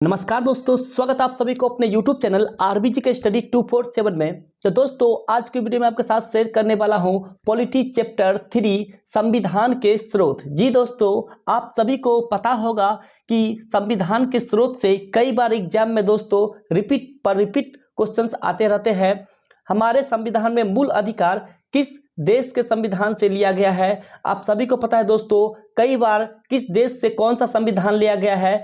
नमस्कार दोस्तों, स्वागत आप सभी को अपने YouTube चैनल आरबीजी के स्टडी 247 में। तो दोस्तों, आज की वीडियो में आपके साथ शेयर करने वाला हूं पॉलिटी चैप्टर 3 संविधान के स्रोत। जी दोस्तों, आप सभी को पता होगा कि संविधान के स्रोत से कई बार एग्जाम में दोस्तों रिपीट क्वेश्चंस आते रहते हैं। हमारे संविधान में मूल अधिकार किस देश के संविधान से लिया गया है, आप सभी को पता है दोस्तों। कई बार किस देश से कौन सा संविधान लिया गया है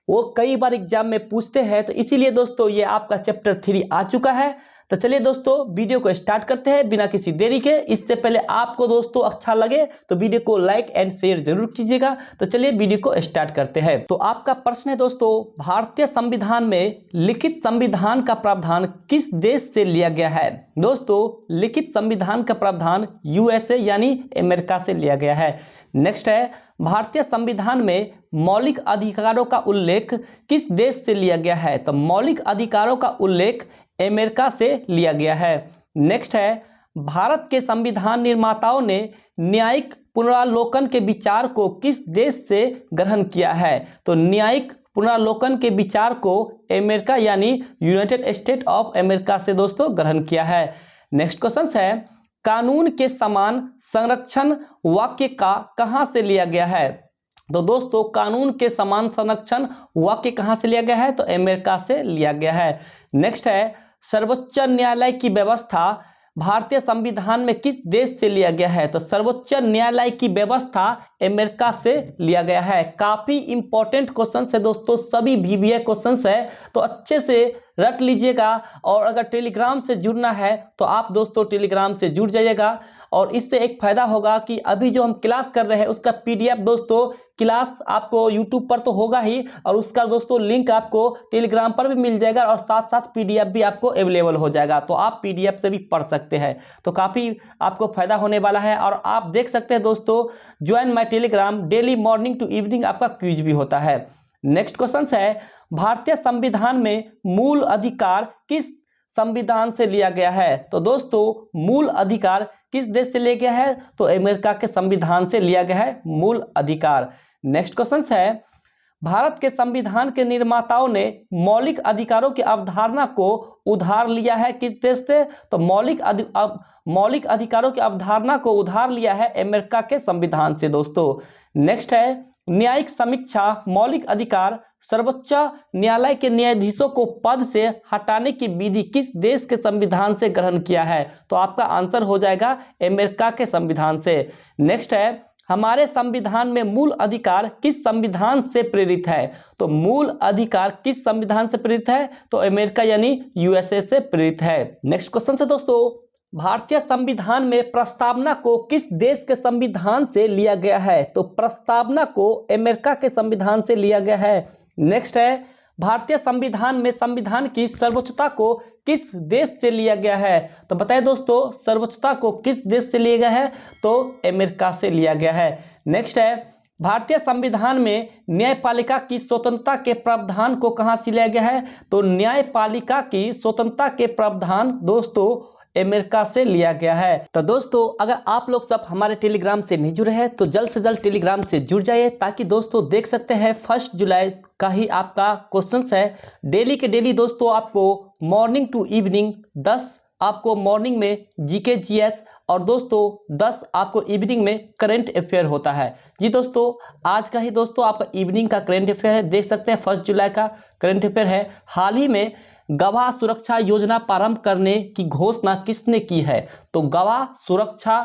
वो कई बार एग्जाम में पूछते हैं, तो इसीलिए दोस्तों ये आपका चैप्टर 3 आ चुका है। तो चलिए दोस्तों, वीडियो को स्टार्ट करते हैं बिना किसी देरी के। इससे पहले आपको दोस्तों अच्छा लगे तो वीडियो को लाइक एंड शेयर जरूर कीजिएगा। तो चलिए वीडियो को स्टार्ट करते हैं। तो आपका प्रश्न है दोस्तों, भारतीय संविधान में लिखित संविधान का प्रावधान किस देश से लिया गया है। दोस्तों, लिखित संविधान का प्रावधान यूएसए यानी अमेरिका से लिया गया है। नेक्स्ट है, भारतीय संविधान में मौलिक अधिकारों का उल्लेख किस देश से लिया गया है। तो मौलिक अधिकारों का उल्लेख अमेरिका से लिया गया है। नेक्स्ट है, भारत के संविधान निर्माताओं ने न्यायिक पुनरावलोकन के विचार को किस देश से ग्रहण किया है। तो न्यायिक पुनरावलोकन के विचार को अमेरिका यानी यूनाइटेड स्टेट ऑफ अमेरिका से दोस्तों ग्रहण किया है। नेक्स्ट क्वेश्चन है, कानून के समान संरक्षण वाक्य का कहां से लिया गया है। तो दोस्तों, कानून के समान संरक्षण वाक्य कहां से लिया गया है। तो अमेरिका से लिया गया है। नेक्स्ट है, सर्वोच्च न्यायालय की व्यवस्था भारतीय संविधान में किस देश से लिया गया है। तो सर्वोच्च न्यायालय की व्यवस्था अमेरिका से लिया गया है। काफी इंपॉर्टेंट क्वेश्चन है दोस्तों, सभी VBA क्वेश्चन है, तो अच्छे से रट लीजिएगा। और अगर टेलीग्राम से जुड़ना है तो आप दोस्तों टेलीग्राम से जुड़ जाइएगा। और इससे एक फायदा होगा कि अभी जो हम क्लास कर रहे हैं उसका PDF दोस्तों, क्लास आपको YouTube पर तो होगा ही, और उसका दोस्तों लिंक आपको टेलीग्राम पर भी मिल जाएगा, और साथ साथ PDF भी आपको अवेलेबल हो जाएगा, तो आप PDF से भी पढ़ सकते हैं। तो काफ़ी आपको फायदा होने वाला है। और आप देख सकते हैं दोस्तों, join my Telegram, daily morning to evening आपका क्विज भी होता है। नेक्स्ट क्वेश्चन है, भारतीय संविधान में मूल अधिकार किस संविधान से लिया गया है। तो दोस्तों, मूल अधिकार किस देश से लिया गया है। तो अमेरिका के संविधान से लिया गया है मूल अधिकार। नेक्स्ट क्वेश्चन है, भारत के संविधान के निर्माताओं ने मौलिक अधिकारों की अवधारणा को उधार लिया है किस देश से। तो मौलिक अधिकारों की अवधारणा को उधार लिया है अमेरिका के संविधान से दोस्तों। नेक्स्ट है, न्यायिक समीक्षा मौलिक अधिकार सर्वोच्च न्यायालय के न्यायाधीशों को पद से हटाने की विधि किस देश के संविधान से ग्रहण किया है। तो आपका आंसर हो जाएगा अमेरिका के संविधान से। नेक्स्ट है, हमारे संविधान में मूल अधिकार किस संविधान से प्रेरित है। तो मूल अधिकार किस संविधान से प्रेरित है। तो अमेरिका यानी USA से प्रेरित है। नेक्स्ट क्वेश्चन है दोस्तों, भारतीय संविधान में प्रस्तावना को किस देश के संविधान से लिया गया है। तो प्रस्तावना को अमेरिका के संविधान से लिया गया है। नेक्स्ट है, भारतीय संविधान में संविधान की सर्वोच्चता को किस देश से लिया गया है। तो बताइए दोस्तों, सर्वोच्चता को किस देश से लिया गया है। तो अमेरिका से लिया गया है। नेक्स्ट है, भारतीय संविधान में न्यायपालिका की स्वतंत्रता के प्रावधान को कहां से लिया गया है। तो न्यायपालिका की स्वतंत्रता के प्रावधान दोस्तों अमेरिका से लिया गया है। तो दोस्तों, अगर आप लोग सब हमारे टेलीग्राम से नहीं जुड़े हैं तो जल्द से जल्द टेलीग्राम से जुड़ जाइए, ताकि दोस्तों देख सकते हैं 1 जुलाई का ही आपका क्वेश्चंस है। डेली के डेली दोस्तों आपको मॉर्निंग टू इवनिंग 10 आपको मॉर्निंग में GK GS, और दोस्तों 10 आपको इवनिंग में करंट अफेयर होता है। जी दोस्तों, आज का ही दोस्तों आपका इवनिंग का करंट अफेयर है, देख सकते हैं 1 जुलाई का करंट अफेयर है। हाल ही में गवाह सुरक्षा योजना प्रारंभ करने की घोषणा किसने की है। तो गवाह सुरक्षा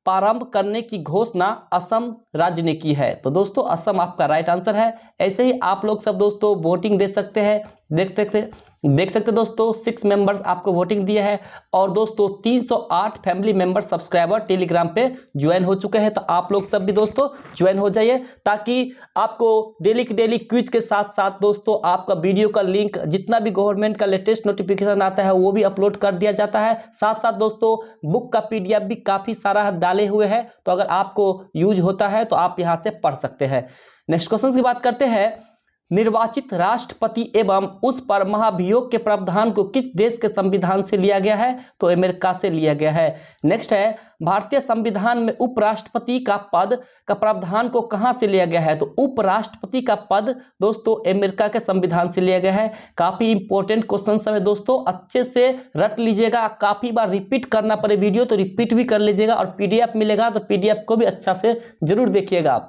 प्रारंभ करने की घोषणा असम राज्य ने की है। तो दोस्तों असम आपका राइट आंसर है। ऐसे ही आप लोग सब दोस्तों वोटिंग दे सकते हैं, देख सकते दोस्तों 6 मेंबर्स आपको वोटिंग दिया है। और दोस्तों 308 फैमिली मेंबर सब्सक्राइबर टेलीग्राम पे ज्वाइन हो चुके हैं। तो आप लोग सब भी दोस्तों ज्वाइन हो जाइए, ताकि आपको डेली की डेली क्विज के साथ साथ दोस्तों आपका वीडियो का लिंक, जितना भी गवर्नमेंट का लेटेस्ट नोटिफिकेशन आता है वो भी अपलोड कर दिया जाता है। साथ साथ दोस्तों बुक का PDF भी काफ़ी सारा डाले हुए हैं, तो अगर आपको यूज होता है तो आप यहाँ से पढ़ सकते हैं। नेक्स्ट क्वेश्चन की बात करते हैं, निर्वाचित राष्ट्रपति एवं उस पर महाभियोग के प्रावधान को किस देश के संविधान से लिया गया है? तो अमेरिका से लिया गया है। नेक्स्ट है, भारतीय संविधान में उपराष्ट्रपति का पद का प्रावधान को कहां से लिया गया है? तो उपराष्ट्रपति का पद दोस्तों अमेरिका के संविधान से लिया गया है। काफी इंपॉर्टेंट क्वेश्चन है दोस्तों, अच्छे से रट लीजिएगा। काफी बार रिपीट करना पड़े वीडियो तो रिपीट भी कर लीजिएगा, और पीडीएफ मिलेगा तो पीडीएफ को भी अच्छा से जरूर देखिएगा।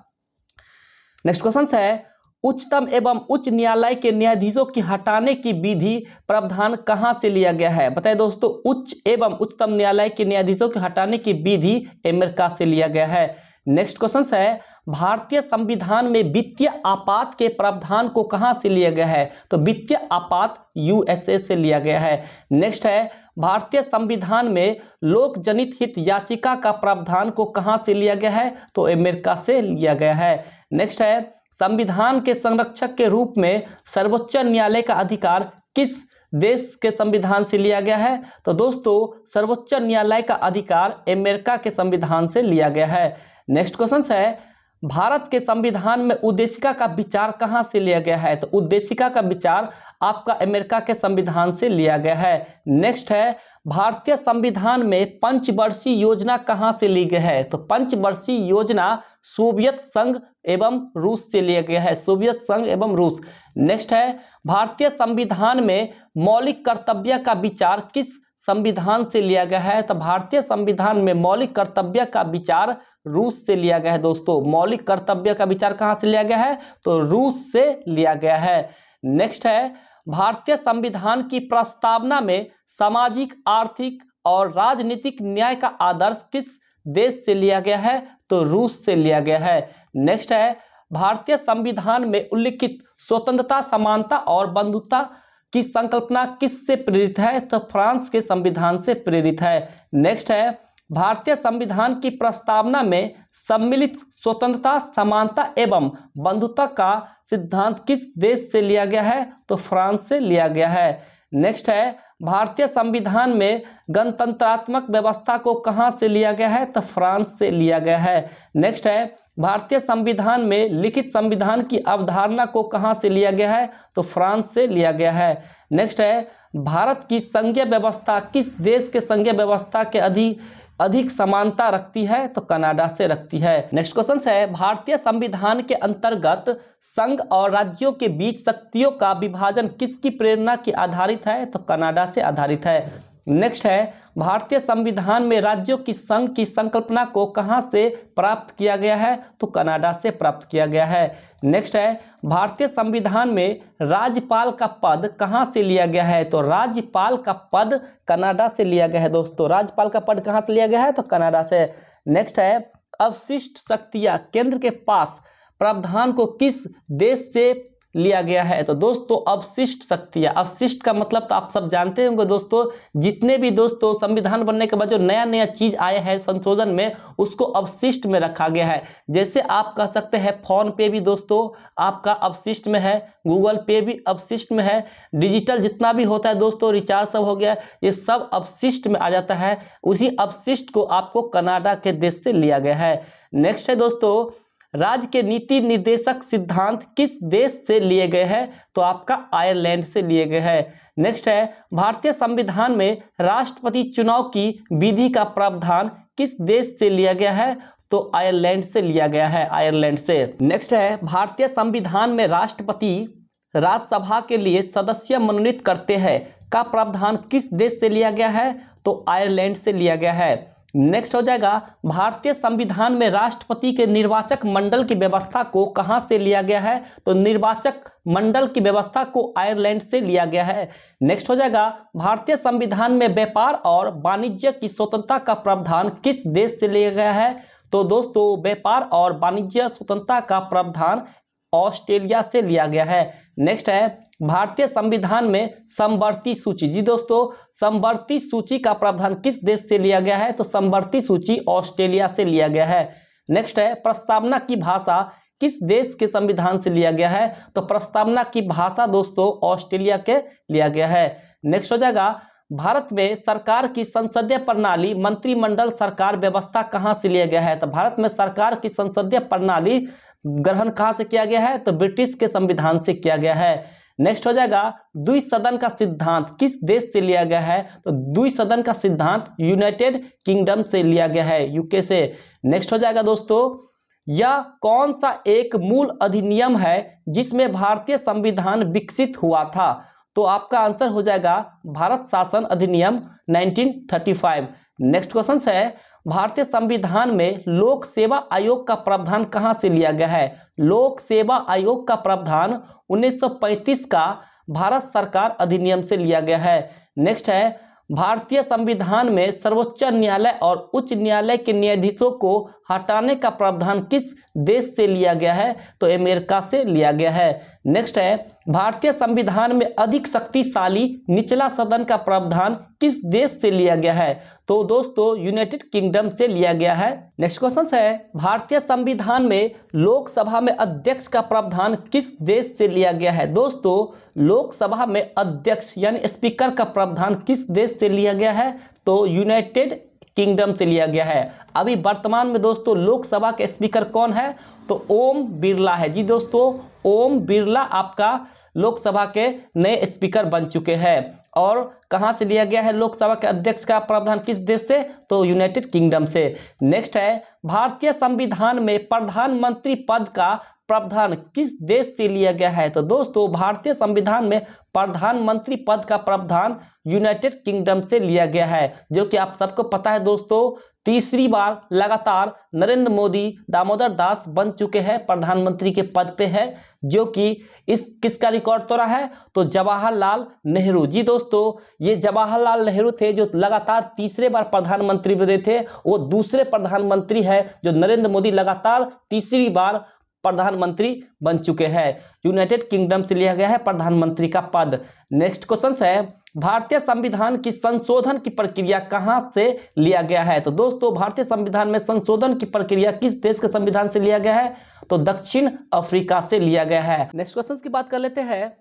नेक्स्ट क्वेश्चन है, उच्चतम एवं उच्च न्यायालय के न्यायाधीशों की हटाने की विधि प्रावधान कहां से लिया गया है? बताइए दोस्तों, उच्च एवं उच्चतम न्यायालय के न्यायाधीशों के हटाने की विधि अमेरिका से लिया गया है। नेक्स्ट क्वेश्चन है, भारतीय संविधान में वित्तीय आपात के प्रावधान को कहां से लिया गया है? तो वित्तीय आपात यूएसए से लिया गया है। नेक्स्ट है, भारतीय संविधान में लोक जनित हित याचिका का प्रावधान को कहां से लिया गया है? तो अमेरिका से लिया गया है। नेक्स्ट है, संविधान के संरक्षक के रूप में सर्वोच्च न्यायालय का अधिकार किस देश के संविधान से लिया गया है? तो दोस्तों सर्वोच्च न्यायालय का अधिकार अमेरिका के संविधान से लिया गया है। नेक्स्ट क्वेश्चन है, भारत के संविधान में उद्देशिका का विचार कहां से लिया गया है? तो उद्देशिका का विचार आपका अमेरिका के संविधान से लिया गया है। नेक्स्ट है, भारतीय संविधान में पंचवर्षीय योजना कहां से ली गई है? तो पंचवर्षीय योजना सोवियत संघ एवं रूस से लिया गया है, सोवियत संघ एवं रूस। नेक्स्ट है, भारतीय संविधान में मौलिक कर्तव्य का विचार किस संविधान से लिया गया है? तो भारतीय संविधान में मौलिक कर्तव्य का विचार रूस से लिया गया है। दोस्तों मौलिक कर्तव्य का विचार कहां से लिया गया है? तो रूस से लिया गया है। नेक्स्ट है, भारतीय संविधान की प्रस्तावना में सामाजिक, आर्थिक और राजनीतिक न्याय का आदर्श किस देश से लिया गया है? तो रूस से लिया गया है। नेक्स्ट है, भारतीय संविधान में उल्लिखित स्वतंत्रता, समानता और बंधुता की संकल्पना किससे प्रेरित है? तो फ्रांस के संविधान से प्रेरित है। नेक्स्ट है, भारतीय संविधान की प्रस्तावना में सम्मिलित स्वतंत्रता, समानता एवं बंधुता का सिद्धांत किस देश से लिया गया है? तो फ्रांस से लिया गया है। नेक्स्ट है, भारतीय संविधान में गणतंत्रात्मक व्यवस्था को कहां से लिया गया है? तो फ्रांस से लिया गया है। नेक्स्ट है, भारतीय संविधान में लिखित संविधान की अवधारणा को कहां से लिया गया है? तो फ्रांस से लिया गया है। नेक्स्ट है, भारत की संघीय व्यवस्था किस देश के संघीय व्यवस्था के अधिक समानता रखती है? तो कनाडा से रखती है। नेक्स्ट क्वेश्चन है, भारतीय संविधान के अंतर्गत संघ और राज्यों के बीच शक्तियों का विभाजन किसकी प्रेरणा की आधारित है? तो कनाडा से आधारित है। नेक्स्ट है, भारतीय संविधान में राज्यों की संघ की संकल्पना को कहां से प्राप्त किया गया है? तो कनाडा से प्राप्त किया गया है। नेक्स्ट है, भारतीय संविधान में राज्यपाल का पद कहां से लिया गया है? तो राज्यपाल का पद कनाडा से लिया गया है। दोस्तों राज्यपाल का पद कहां से लिया गया है? तो कनाडा से। नेक्स्ट है, अवशिष्ट शक्तियां केंद्र के पास प्रावधान को किस देश से लिया गया है? तो दोस्तों अवशिष्ट शक्तियां, अवशिष्ट का मतलब तो आप सब जानते होंगे दोस्तों, जितने भी दोस्तों संविधान बनने के बाद जो नया नया चीज आया है संशोधन में, उसको अवशिष्ट में रखा गया है। जैसे आप कह सकते हैं फोन पे भी दोस्तों आपका अवशिष्ट में है, गूगल पे भी अवशिष्ट में है, डिजिटल जितना भी होता है दोस्तों, रिचार्ज सब हो गया, ये सब अवशिष्ट में आ जाता है। उसी अवशिष्ट को आपको कनाडा के देश से लिया गया है। नेक्स्ट है दोस्तों, राज्य के नीति निर्देशक सिद्धांत किस देश से लिए गए हैं? तो आपका आयरलैंड से लिए गए हैं। नेक्स्ट है, भारतीय संविधान में राष्ट्रपति चुनाव की विधि का प्रावधान किस देश से लिया गया है? तो आयरलैंड से लिया गया है, आयरलैंड से। नेक्स्ट है, भारतीय संविधान में राष्ट्रपति राज्यसभा के लिए सदस्य मनोनीत करते हैं का प्रावधान किस देश से लिया गया है? तो आयरलैंड से लिया गया है। नेक्स्ट हो जाएगा, भारतीय संविधान में राष्ट्रपति के निर्वाचक मंडल की व्यवस्था को कहां से लिया गया है? तो निर्वाचक मंडल की व्यवस्था को आयरलैंड से लिया गया है। नेक्स्ट हो जाएगा, भारतीय संविधान में व्यापार और वाणिज्य की स्वतंत्रता का प्रावधान किस देश से लिया गया है? तो दोस्तों व्यापार और वाणिज्य स्वतंत्रता का प्रावधान ऑस्ट्रेलिया से लिया गया है। नेक्स्ट है, भारतीय संविधान में समवर्ती सूची, जी दोस्तों समवर्ती सूची का प्रावधान किस देश से लिया गया है? तो समवर्ती सूची ऑस्ट्रेलिया से लिया गया है। नेक्स्ट है, प्रस्तावना की भाषा किस देश के संविधान से लिया गया है? तो प्रस्तावना की भाषा दोस्तों ऑस्ट्रेलिया के लिया गया है। नेक्स्ट हो जाएगा, भारत में सरकार की संसदीय प्रणाली मंत्रिमंडल सरकार व्यवस्था कहां से लिया गया है? तो भारत में सरकार की संसदीय प्रणाली ग्रहण कहाँ से किया गया है? तो ब्रिटिश के संविधान से किया गया है। नेक्स्ट हो जाएगा द्विसदन का सिद्धांत किस देश से लिया गया है? तो द्विसदन का सिद्धांत यूनाइटेड किंगडम से लिया गया है, यूके से। नेक्स्ट हो जाएगा दोस्तों, यह कौन सा एक मूल अधिनियम है जिसमें भारतीय संविधान विकसित हुआ था? तो आपका आंसर हो जाएगा भारत शासन अधिनियम 1935। नेक्स्ट क्वेश्चन है, भारतीय संविधान में लोक सेवा आयोग का प्रावधान कहां से लिया गया है? लोक सेवा आयोग का प्रावधान 1935 का भारत सरकार अधिनियम से लिया गया है। नेक्स्ट है, भारतीय संविधान में सर्वोच्च न्यायालय और उच्च न्यायालय के न्यायाधीशों को हटाने का प्रावधान किस देश से लिया गया है? तो अमेरिका से लिया गया है। नेक्स्ट है, भारतीय संविधान में अधिक शक्तिशाली निचला सदन का प्रावधान किस देश से लिया गया है? तो दोस्तों यूनाइटेड किंगडम से लिया गया है। नेक्स्ट क्वेश्चन है, भारतीय संविधान में लोकसभा में अध्यक्ष का प्रावधान किस देश से लिया गया है? दोस्तों लोकसभा में अध्यक्ष यानी स्पीकर का प्रावधान किस देश से लिया गया है? तो यूनाइटेड किंगडम से लिया गया है। अभी वर्तमान में दोस्तों लोकसभा के स्पीकर कौन है? तो ओम बिरला है। जी दोस्तों, ओम बिरला आपका लोकसभा के नए स्पीकर बन चुके हैं। और कहां से लिया गया है लोकसभा के अध्यक्ष का प्रावधान किस देश से? तो यूनाइटेड किंगडम से। नेक्स्ट है, भारतीय संविधान में प्रधानमंत्री पद का प्रावधान किस देश से लिया गया है? तो दोस्तों भारतीय संविधान में प्रधानमंत्री पद का प्रावधान यूनाइटेड किंगडम से लिया गया है, जो कि आप सबको पता है दोस्तों तीसरी बार लगातार नरेंद्र मोदी दामोदर दास बन चुके हैं, प्रधानमंत्री के पद पे है, जो कि इस किसका रिकॉर्ड तोड़ा है? तो जवाहरलाल नेहरू। जी दोस्तों, ये जवाहरलाल नेहरू थे जो लगातार तीसरे बार प्रधानमंत्री बने थे। वो दूसरे प्रधानमंत्री है जो नरेंद्र मोदी लगातार तीसरी बार प्रधानमंत्री बन चुके हैं। यूनाइटेड किंगडम से लिया गया है प्रधानमंत्री का पद। नेक्स्ट क्वेश्चन है, भारतीय संविधान की संशोधन की प्रक्रिया कहां से लिया गया है? तो दोस्तों भारतीय संविधान में संशोधन की प्रक्रिया किस देश के संविधान से लिया गया है? तो दक्षिण अफ्रीका से लिया गया है। नेक्स्ट क्वेश्चन की बात कर लेते हैं,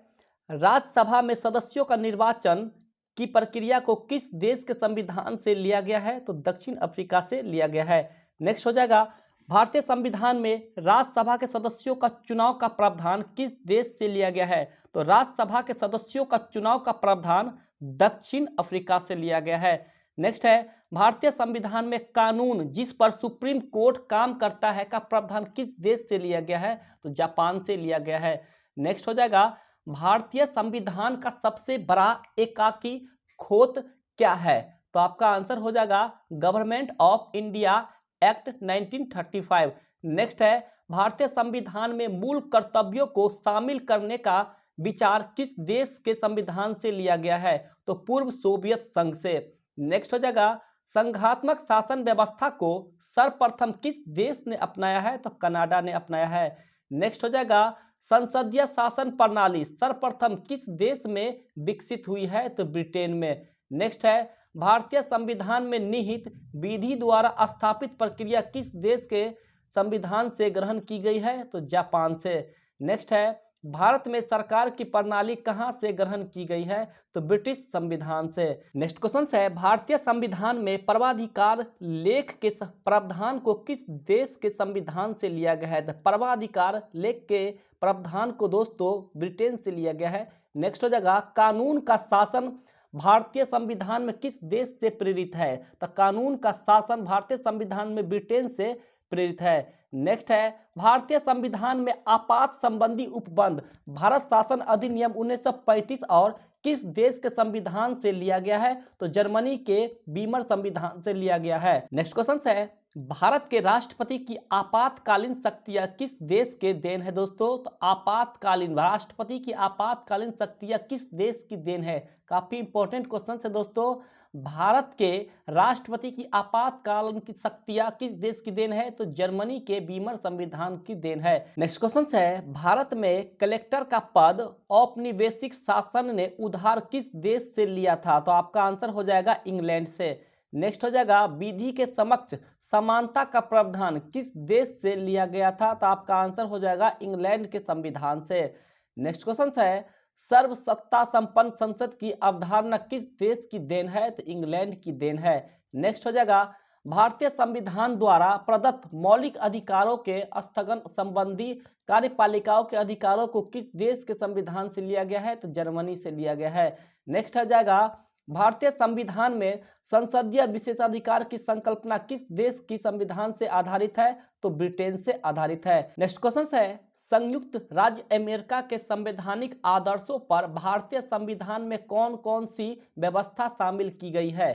राज्यसभा में सदस्यों का निर्वाचन की प्रक्रिया को किस देश के संविधान से लिया गया है? तो दक्षिण अफ्रीका से लिया गया है। नेक्स्ट हो जाएगा, भारतीय संविधान में राज्यसभा के सदस्यों का चुनाव का प्रावधान किस देश से लिया गया है? तो राज्यसभा के सदस्यों का चुनाव का प्रावधान दक्षिण अफ्रीका से लिया गया है। नेक्स्ट है, भारतीय संविधान में कानून जिस पर सुप्रीम कोर्ट काम करता है का प्रावधान किस देश से लिया गया है? तो जापान से लिया गया है। नेक्स्ट हो जाएगा, भारतीय संविधान का सबसे बड़ा एकाकी खोत क्या है? तो आपका आंसर हो जाएगा government of India act 1935। Next है, भारतीय संविधान में मूल कर्तव्यों को शामिल करने का विचार किस देश के संविधान से लिया गया है? तो पूर्व सोवियत संघ से। नेक्स्ट हो जाएगा, संघात्मक शासन व्यवस्था को सर्वप्रथम किस देश ने अपनाया है? तो कनाडा ने अपनाया है। नेक्स्ट हो जाएगा, संसदीय शासन प्रणाली सर्वप्रथम किस देश में विकसित हुई है? तो ब्रिटेन में। नेक्स्ट है, भारतीय संविधान में निहित विधि द्वारा स्थापित प्रक्रिया किस देश के संविधान से ग्रहण की गई है? तो जापान से। नेक्स्ट है, भारत में सरकार की प्रणाली कहां से ग्रहण की गई है? तो ब्रिटिश संविधान से। नेक्स्ट क्वेश्चन है, भारतीय संविधान में पर्वाधिकार लेख के प्रावधान को किस देश के संविधान से लिया गया है? पर्वाधिकार लेख के प्रावधान को दोस्तों ब्रिटेन से लिया गया है। नेक्स्ट हो जाएगा, कानून का शासन भारतीय संविधान में किस देश से प्रेरित है? तो कानून का शासन भारतीय संविधान में ब्रिटेन से प्रेरित है। नेक्स्ट है, भारतीय संविधान में आपात संबंधी उपबंध भारत शासन अधिनियम 1935 और किस देश के संविधान से लिया गया है? तो जर्मनी के बीमर संविधान से लिया गया है। नेक्स्ट क्वेश्चन है, भारत के राष्ट्रपति की आपातकालीन शक्तियां किस देश के देन है? दोस्तों तो आपातकालीन राष्ट्रपति की आपातकालीन शक्तियां किस देश की देन है? काफी इंपॉर्टेंट क्वेश्चन है दोस्तों। भारत के राष्ट्रपति की आपातकालीन की शक्तियां किस देश की देन है? तो जर्मनी के बीमर संविधान की देन है। नेक्स्ट क्वेश्चन है, भारत में कलेक्टर का पद औपनिवेशिक शासन ने उधार किस देश से लिया था? तो आपका आंसर हो जाएगा इंग्लैंड से। नेक्स्ट हो जाएगा, विधि के समक्ष समानता का प्रावधान किस देश से लिया गया था? तो आपका आंसर हो जाएगा इंग्लैंड के संविधान से। नेक्स्ट क्वेश्चन है, सर्वसत्ता संपन्न संसद की अवधारणा किस देश की देन है? तो इंग्लैंड की देन है। नेक्स्ट हो जाएगा, भारतीय संविधान द्वारा प्रदत्त मौलिक अधिकारों के स्थगन संबंधी कार्यपालिकाओं के अधिकारों को किस देश के संविधान से लिया गया है? तो जर्मनी से लिया गया है। नेक्स्ट आ जाएगा, भारतीय संविधान में संसदीय विशेषाधिकार की संकल्पना किस देश की संविधान से आधारित है? तो ब्रिटेन से आधारित है। नेक्स्ट क्वेश्चन है, संयुक्त राज्य अमेरिका के संवैधानिक आदर्शों पर भारतीय संविधान में कौन कौन सी व्यवस्था शामिल की गई है?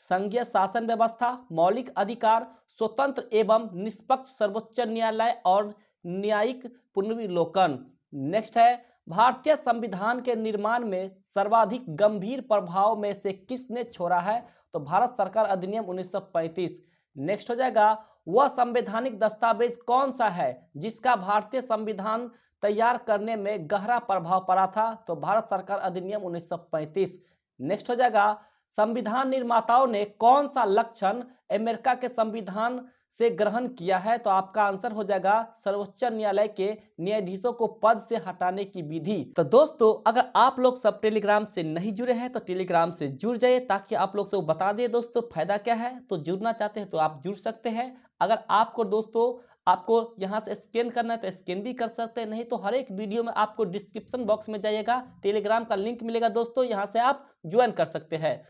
संघीय शासन व्यवस्था, मौलिक अधिकार, स्वतंत्र एवं निष्पक्ष सर्वोच्च न्यायालय और न्यायिक पुनर्विलोकन। नेक्स्ट है, भारतीय संविधान के निर्माण में सर्वाधिक गंभीर प्रभाव में से किसने छोड़ा है? तो भारत सरकार अधिनियम 1935। नेक्स्ट हो जाएगा, वह संवैधानिक दस्तावेज कौन सा है जिसका भारतीय संविधान तैयार करने में गहरा प्रभाव पड़ा था? तो भारत सरकार अधिनियम 1935। नेक्स्ट हो जाएगा, संविधान निर्माताओं ने कौन सा लक्षण अमेरिका के संविधान से ग्रहण किया है? तो आपका आंसर हो जाएगा सर्वोच्च न्यायालय के न्यायाधीशों को पद से हटाने की विधि। तो दोस्तों, अगर आप लोग सब टेलीग्राम से नहीं जुड़े हैं तो टेलीग्राम से जुड़ जाइए ताकि आप लोग से बता दें दोस्तों फायदा क्या है। तो जुड़ना चाहते हैं तो आप जुड़ सकते हैं। अगर आपको दोस्तों आपको यहाँ से स्कैन करना है तो स्कैन भी कर सकते हैं, नहीं तो हर एक वीडियो में आपको डिस्क्रिप्शन बॉक्स में जाइएगा, टेलीग्राम का लिंक मिलेगा दोस्तों, यहाँ से आप ज्वाइन कर सकते हैं।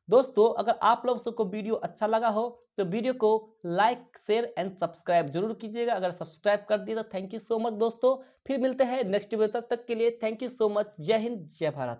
दोस्तों, अगर आप लोग सबको वीडियो अच्छा लगा हो तो वीडियो को लाइक शेयर एंड सब्सक्राइब जरूर कीजिएगा। अगर सब्सक्राइब कर दिए तो थैंक यू सो मच दोस्तों। फिर मिलते हैं नेक्स्ट वीडियो, तब तक के लिए थैंक यू सो मच। जय हिंद, जय भारत।